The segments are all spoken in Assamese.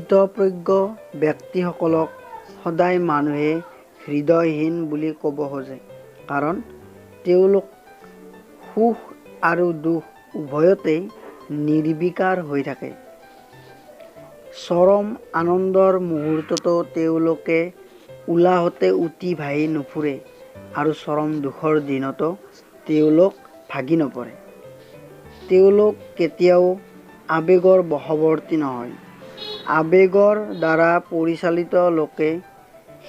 স্থিতপ্ৰজ্ঞ ব্যক্তিসকলক সদায় মানুহে হৃদয়হীন বুলি ক'ব খোজে, কাৰণ তেওঁলোক সুখ আৰু দুখ উভয়তেই নিৰ্বিকাৰ হৈ থাকে। চৰম আনন্দৰ মুহূৰ্ততো তেওঁলোকে উলাহতে উটি ভাহি নুফুৰে আৰু চৰম দুখৰ দিনতো তেওঁলোক ভাগি নপৰে। তেওঁলোক কেতিয়াও আৱেগৰ বশৱৰ্তী নহয়। আৱেগৰ দ্বাৰা পৰিচালিত লোকে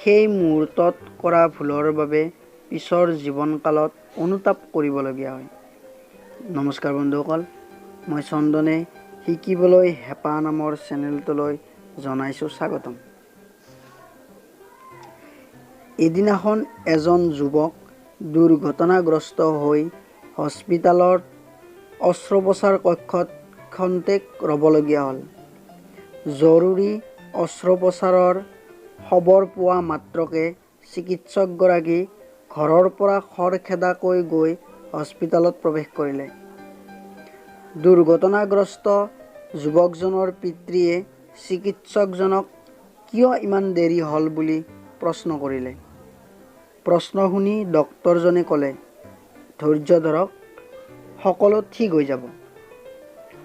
সেই মুহূৰ্তত কৰা ভুলৰ বাবে পিছৰ জীৱনকালত অনুতাপ কৰিবলগীয়া হয়। নমস্কাৰ বন্ধুসকল, মই চন্দনে শিকিবলৈ হেঁপাহ নামৰ চেনেলটোলৈ জনাইছোঁ স্বাগতম। এদিনাখন এজন যুৱক দুৰ্ঘটনাগ্ৰস্ত হৈ হস্পিতালৰ অস্ত্ৰোপচাৰ কক্ষত ক্ষন্তেক ৰ'বলগীয়া হ'ল। জৰুৰী অস্ত্ৰোপচাৰৰ খবৰ পোৱা মাত্ৰকে চিকিৎসকগৰাকী ঘৰৰ পৰা খৰখেদাকৈ গৈ হস্পিতালত প্ৰৱেশ কৰিলে। দুৰ্ঘটনাগ্ৰস্ত যুৱকজনৰ পিতৃয়ে চিকিৎসকজনক কিয় ইমান দেৰি হ'ল বুলি প্ৰশ্ন কৰিলে। প্ৰশ্ন শুনি ডক্তৰজনে ক'লে, ধৈৰ্য ধৰক, সকলো ঠিক হৈ যাব।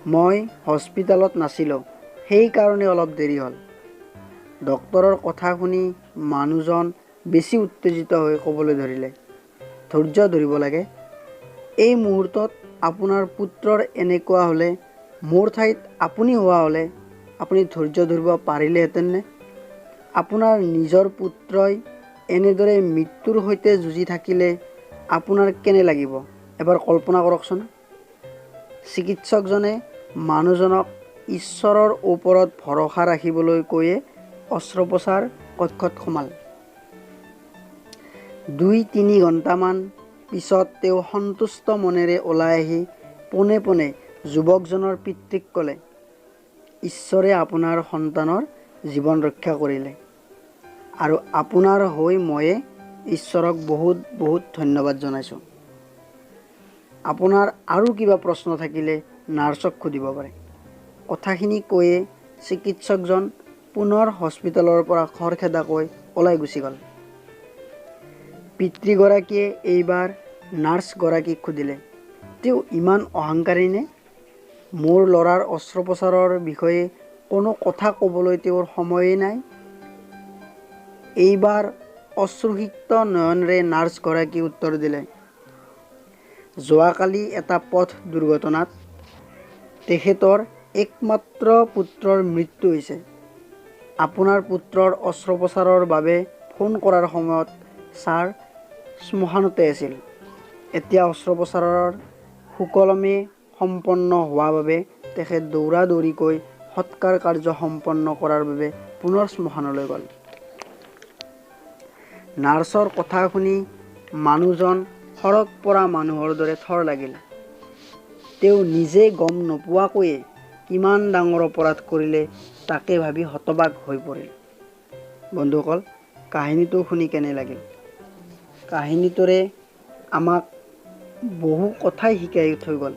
মই হস্পিতালত নাছিলোঁ, সেইকাৰণে অলপ দেৰি হ'ল। ডক্তৰৰ কথা শুনি মানুহজন বেছি উত্তেজিত হৈ ক'বলৈ ধৰিলে, ধৈৰ্য ধৰিব লাগে। এই মুহূৰ্তত আপোনাৰ পুত্ৰৰ এনেকুৱা হ'লে, মোৰ ঠাইত আপুনি হোৱা হ'লে আপুনি ধৈৰ্য ধৰিব পাৰিলেহেঁতেননে? আপোনাৰ নিজৰ পুত্ৰই এনেদৰে মৃত্যুৰ সৈতে যুঁজি থাকিলে আপোনাৰ কেনে লাগিব এবাৰ কল্পনা কৰকচোন। চিকিৎসকজনে মানুহজনক ঈশ্বৰৰ ওপৰত ভৰসা ৰাখিবলৈ কৈয়ে অস্ত্ৰোপচাৰ কক্ষত সোমাল। ২-৩ ঘণ্টামান পিছত তেওঁ সন্তুষ্ট মনেৰে ওলাই আহি পোনে পোনে যুৱকজনৰ পিতৃক ক'লে, ঈশ্বৰে আপোনাৰ সন্তানৰ জীৱন ৰক্ষা কৰিলে আৰু আপোনাৰ হৈ ময়ে ঈশ্বৰক বহুত বহুত ধন্যবাদ জনাইছোঁ। আপোনাৰ আৰু কিবা প্ৰশ্ন থাকিলে নাৰ্ছক সুধিব পাৰে। কথাখিনি কৈয়ে চিকিৎসকজন পুনৰ হস্পিতালৰ পৰা খৰখেদাকৈ ওলাই গুচি গ'ল। পিতৃগৰাকীয়ে এইবাৰ নাৰ্ছগৰাকীক সুধিলে, তেওঁ ইমান অহংকাৰী নে? মোৰ ল'ৰাৰ অস্ত্ৰোপচাৰৰ বিষয়ে কোনো কথা ক'বলৈ তেওঁৰ সময়েই নাই। এইবাৰ অশ্ৰুসিক্ত নয়নেৰে নাৰ্ছগৰাকীয়ে উত্তৰ দিলে, যোৱাকালি এটা পথ দুৰ্ঘটনাত তেখেতৰ একমাত্ৰ পুত্ৰৰ মৃত্যু হৈছে। আপোনাৰ পুত্ৰৰ অস্ত্ৰোপচাৰৰ বাবে ফোন কৰাৰ সময়ত ছাৰ শ্মশানতে আছিল। এতিয়া অস্ত্ৰোপচাৰৰ সুকলমে সম্পন্ন হোৱা বাবে তেখেত দৌৰা-দৌৰিকৈ সৎকাৰ কাৰ্য সম্পন্ন কৰাৰ বাবে পুনৰ শ্মশানলৈ গ'ল। নাৰ্ছৰ কথা শুনি মানুহজন সৰগ পৰা মানুহৰ দৰে থৰ লাগিল। তেওঁ নিজে গম নোপোৱাকৈয়ে কিমান ডাঙৰ অপৰাধ কৰিলে তাকে ভাবি হতবাক হৈ পৰিল। বন্ধুসকল, কাহিনীটো শুনি কেনে লাগিল? কাহিনীটোৰে আমাক বহু কথাই শিকাই থৈ গ'ল।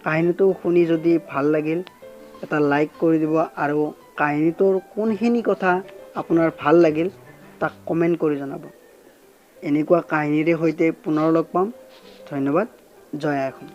কাহিনীটো শুনি যদি ভাল লাগিল এটা লাইক কৰি দিব আৰু কাহিনীটোৰ কোনখিনি কথা আপোনাৰ ভাল লাগিল তাক কমেণ্ট কৰি জনাব। এনেকুৱা কাহিনীৰে সৈতে পুনৰ লগ পাম। ধন্যবাদ। জয় আই অসম।